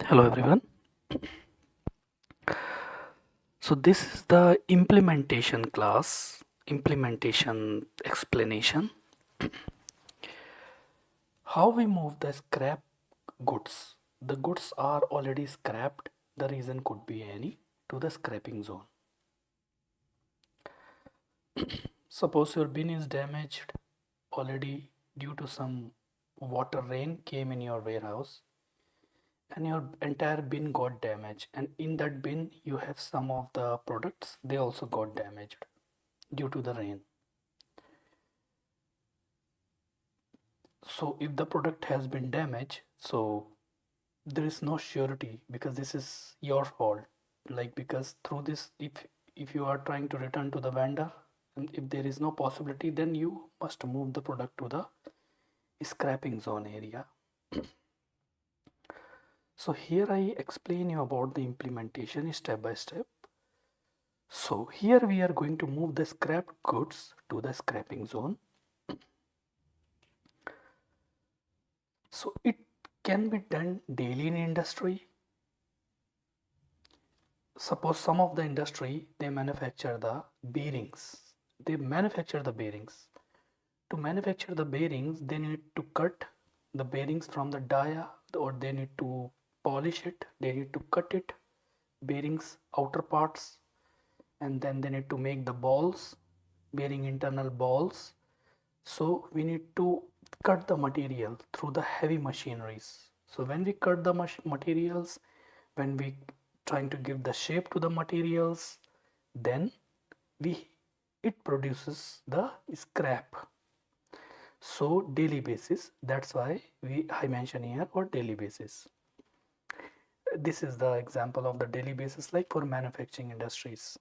Hello everyone. So this is the implementation class, implementation explanation. How we move the scrap goods. The goods are already scrapped. The reason could be any to the scrapping zone. Suppose your bin is damaged already due to some water rain came in your warehouse and your entire bin got damaged, and in that bin you have some of the products, they also got damaged due to the rain. So if the product has been damaged, so there is no surety because this is your fault. Like, because through this, if you are trying to return to the vendor, and if there is no possibility, then you must move the product to the scrapping zone area. So here I explain you about the implementation step by step. So here we are going to move the scrapped goods to the scrapping zone. So it can be done daily in industry. Suppose some of the industry, they manufacture the bearings. They manufacture the bearings. To manufacture the bearings, they need to cut the bearings from the dia, or they need to polish it. They need to cut it, bearings outer parts, and then they need to make the balls, bearing internal balls. So we need to cut the material through the heavy machineries. So when we cut the materials, when we trying to give the shape to the materials, then we it produces the scrap. So daily basis, that's why I mention here, or daily basis. This is the example of the daily basis, like for manufacturing industries.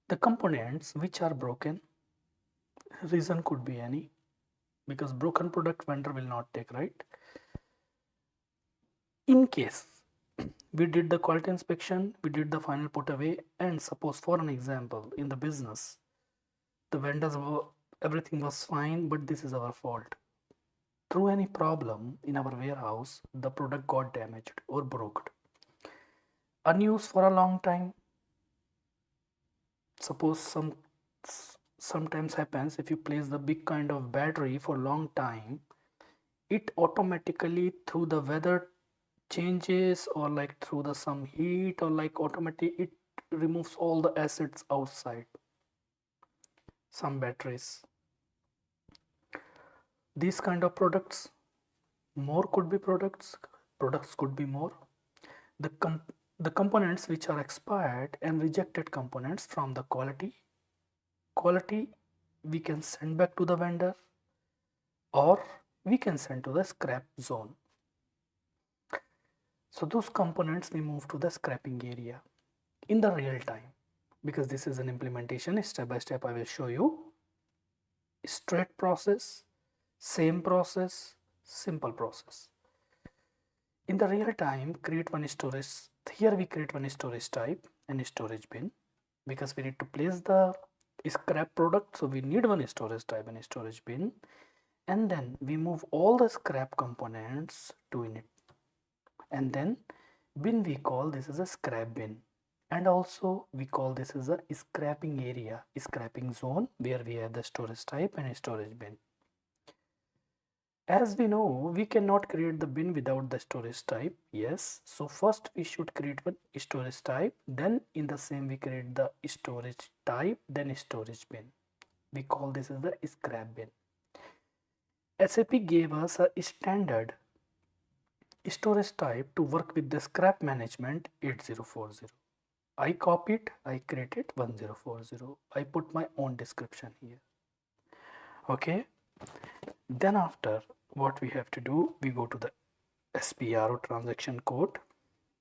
The components which are broken, reason could be any, because broken product vendor will not take, right? In case we did the quality inspection, we did the final put away, and suppose for an example in the business, the vendors were, everything was fine, but this is our fault. Through any problem in our warehouse, the product got damaged or broke. Unused for a long time. Suppose sometimes happens, if you place the big kind of battery for long time, it automatically through the weather changes, or like through the some heat, or like automatically it removes all the acids outside. Some batteries, these kind of products, more could be products could be more. The components which are expired and rejected components from the quality we can send back to the vendor, or we can send to the scrap zone. So those components we move to the scrapping area in the real time, because this is an implementation. Step by step I will show you straight process, same process, simple process. In the real time, create one storage. Here we create one storage type and storage bin, because we need to place the scrap product, so we need one storage type and storage bin, and then we move all the scrap components to in it, and then bin we call this as a scrap bin, and also we call this as a scrapping area, scrapping zone, where we have the storage type and storage bin. As we know, we cannot create the bin without the storage type. Yes, so first we should create one storage type, then in the same we create the storage type, then storage bin. We call this as the scrap bin. SAP gave us a standard storage type to work with the scrap management 8040. I copied, I created 1040. I put my own description here. Okay. Then after, what we have to do, we go to the SPRO transaction code.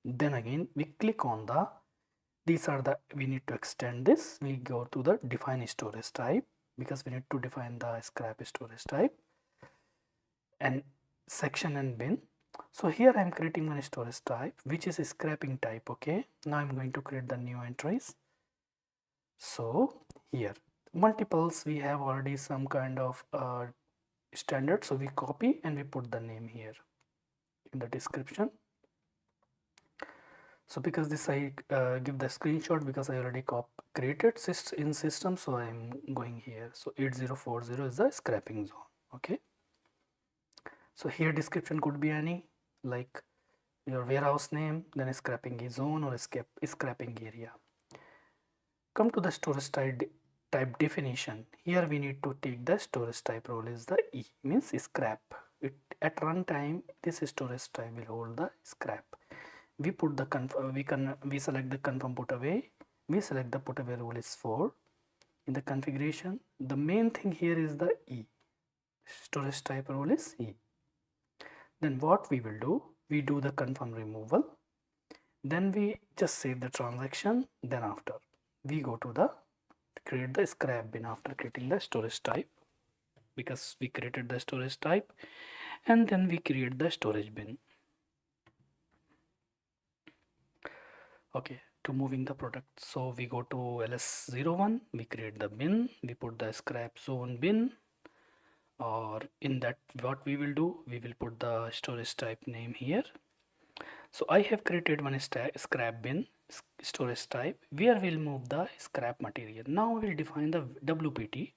Then again, we click on the, these are the, we need to extend this. We go to the define storage type, because we need to define the scrap storage type, and section and bin. So here I am creating one storage type, which is a scrapping type. Okay. Now I'm going to create the new entries. So here, multiples, we have already some kind of standard, so we copy and we put the name here. in the description. So because this I give the screenshot because I already created in system, so I'm going here. So 8040 is the scrapping zone. Okay, so here description could be any, like your warehouse name, then a scrapping zone or scrapping area. Come to the storage type definition. Here we need to take the storage type role is the E, means scrap. It at runtime this storage type will hold the scrap. We put the we select the confirm put away. We select the put away rule is 4. In the configuration, the main thing here is the E. Storage type rule is E. Then what we will do? We do the confirm removal. Then we just save the transaction. Then after we go to the create the scrap bin after creating the storage type, because we created the storage type, and then we create the storage bin. Okay, to moving the product, so we go to ls01, we create the bin, we put the scrap zone bin, or in that what we will do, we will put the storage type name here. So I have created one scrap bin storage type where we'll move the scrap material. Now we'll define the WPT.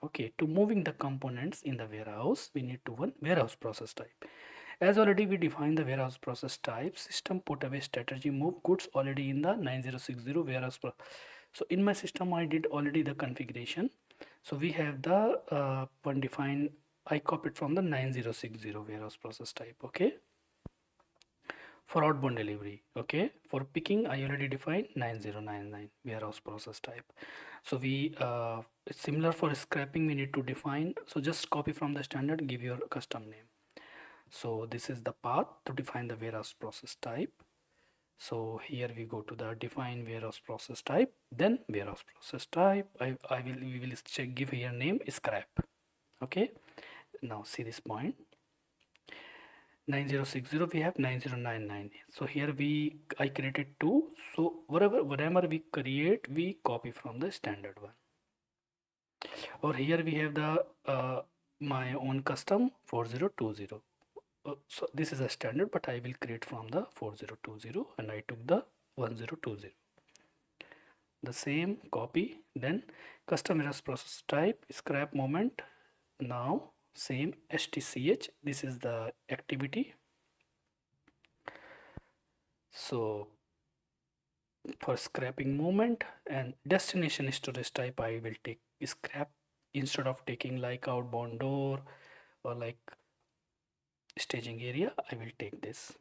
Okay, to moving the components in the warehouse, we need to one warehouse process type. As already we defined the warehouse process type, system put away strategy move goods already in the 9060 warehouse. So in my system I did already the configuration. So we have the one defined, I copied from the 9060 warehouse process type. Okay, for outbound delivery. Okay, for picking I already defined 9099 warehouse process type. So we it's similar for scrapping, we need to define, so just copy from the standard, give your custom name. So this is the path to define the warehouse process type. So here we go to the define warehouse process type, then warehouse process type. We will check, give here name scrap. Okay, now see this point, 9060 we have 9099. So here I created two, so whatever we create we copy from the standard one. Or here we have the my own custom 4020. So this is a standard, but I will create from the 4020 and I took the 1020. The same copy, then custom warehouse process type scrap moment. Now same STCH, this is the activity. So for scrapping moment, and destination storage type I will take scrap, instead of taking like outbound door or like staging area, I will take this.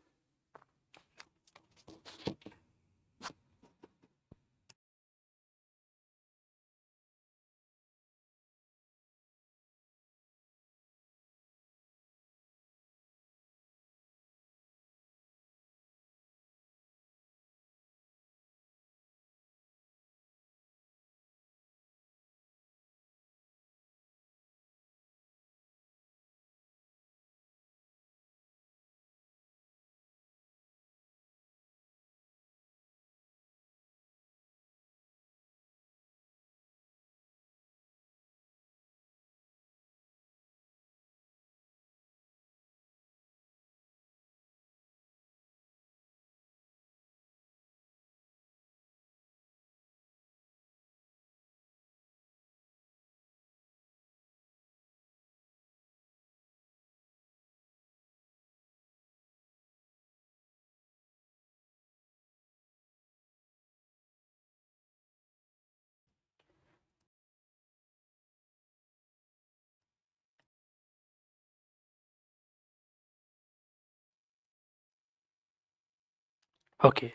Okay,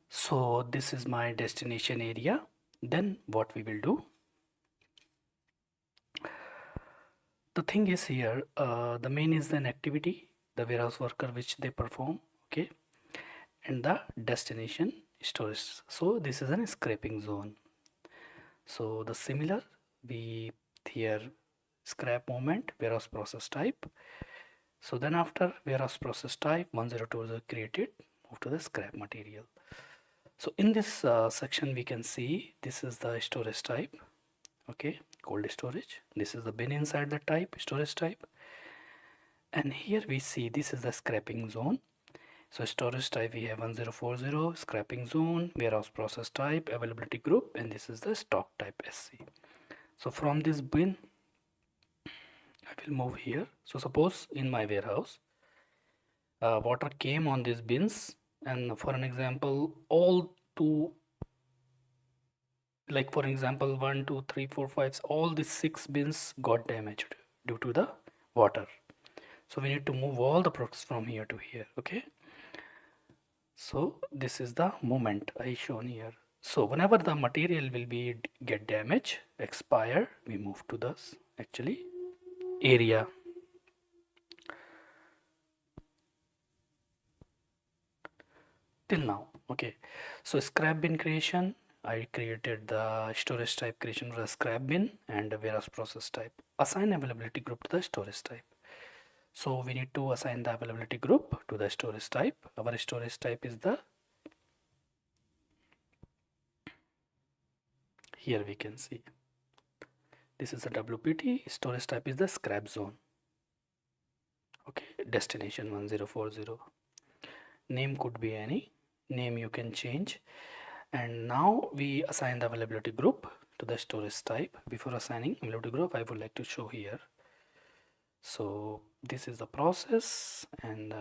so this is my destination area. Then what we will do, the thing is here, the main is an activity, the warehouse worker which they perform. Okay, and the destination storage. So this is a scraping zone. So the similar, we here scrap moment warehouse process type. So then after warehouse process type 102 is created, move to the scrap material. So in this section we can see this is the storage type. Okay, cold storage. This is the bin inside the type storage type. And here we see this is the scrapping zone. So storage type we have 1040, scrapping zone, warehouse process type, availability group, and this is the stock type SC. So from this bin I will move here. So suppose in my warehouse water came on these bins, and for an example all two, like for example 1 2 3 4 5, all these 6 bins got damaged due to the water. So we need to move all the products from here to here. Okay, so this is the movement I shown here. So whenever the material will be get damaged, expire, we move to this actually area. Till now. Okay, so scrap bin creation, I created the storage type creation for the scrap bin and the warehouse process type. Assign availability group to the storage type. So we need to assign the availability group to the storage type. Our storage type is the, here we can see this is a WPT, storage type is the scrap zone. Okay, destination 1040, name could be any name, you can change. And now we assign the availability group to the storage type. Before assigning availability group, I would like to show here. So this is the process, and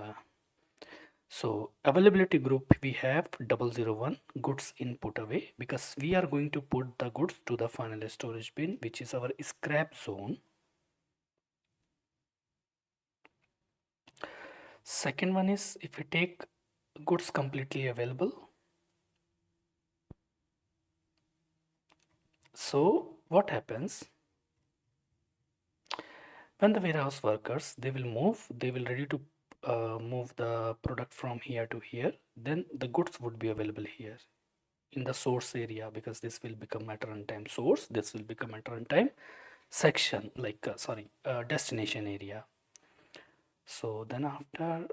so availability group we have 001 goods in put away, because we are going to put the goods to the final storage bin, which is our scrap zone. Second one is if we take goods completely available. So what happens when the warehouse workers, they will ready to move the product from here to here, then the goods would be available here in the source area, because this will become at runtime source, this will become at runtime section, like destination area. So then after,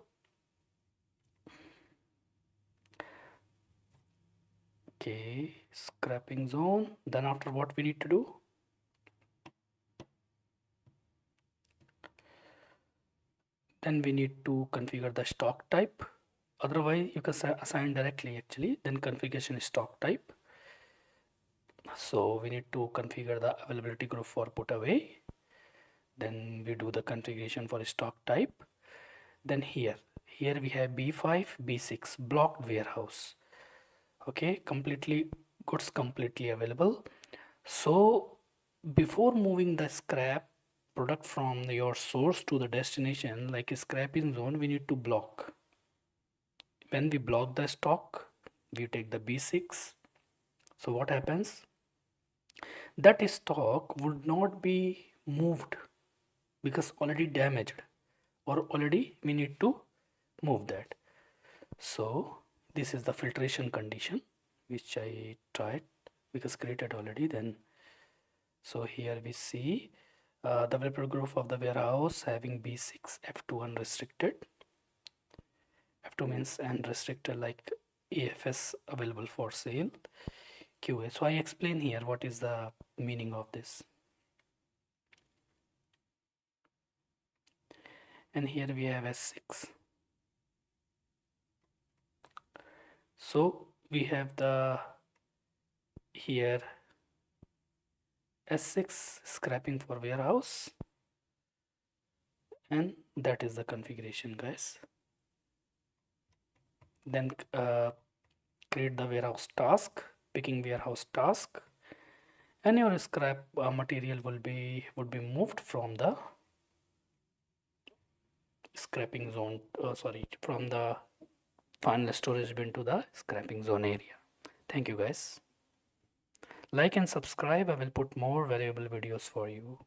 okay, scrapping zone, then after what we need to do, then we need to configure the stock type. Otherwise you can assign directly actually, then configuration is stock type. So we need to configure the availability group for put away, then we do the configuration for stock type. Then here we have B5 B6 blocked warehouse. Okay, completely goods completely available. So before moving the scrap product from your source to the destination, like a scrapping zone, we need to block. When we block the stock, we take the B6. So what happens, that stock would not be moved because already damaged, or already we need to move that. So this is the filtration condition which I tried, because created already. Then so here we see the developer group of the warehouse having B6 F2 unrestricted. F2 means unrestricted, like AFS available for sale QA. So I explain here what is the meaning of this. And here we have S6. So we have the here S6 scrapping for warehouse, and that is the configuration, guys. Then create the warehouse task, picking warehouse task, and your scrap material would be moved from the scrapping zone, from the final storage bin to the scrapping zone area. Thank you, guys. Like and subscribe. I will put more valuable videos for you.